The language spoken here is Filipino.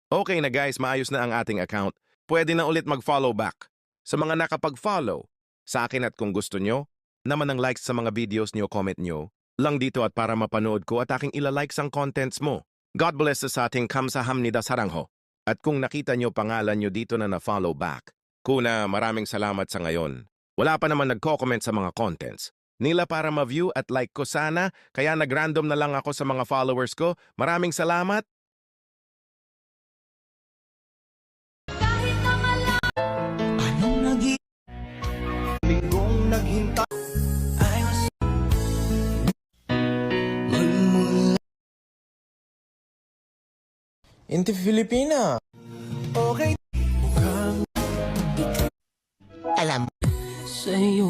Okay na guys, maayos na ang ating account. Pwede na ulit mag-follow back. Sa mga nakapag-follow, sa akin at kung gusto nyo, naman ang likes sa mga videos nyo, comment nyo, lang dito at para mapanood ko at aking ilalikes ang contents mo. God bless sa ating kamsahamnida sarangho. At kung nakita nyo pangalan nyo dito na na-follow back, kuna maraming salamat sa ngayon. Wala pa naman nagko-comment sa mga contents. Nila para ma-view at like ko sana, kaya nag-random na lang ako sa mga followers ko. Maraming salamat. Anong naging linggong naghintay ay mas magmula Inti Filipina. okay mukhang Alam sa'yo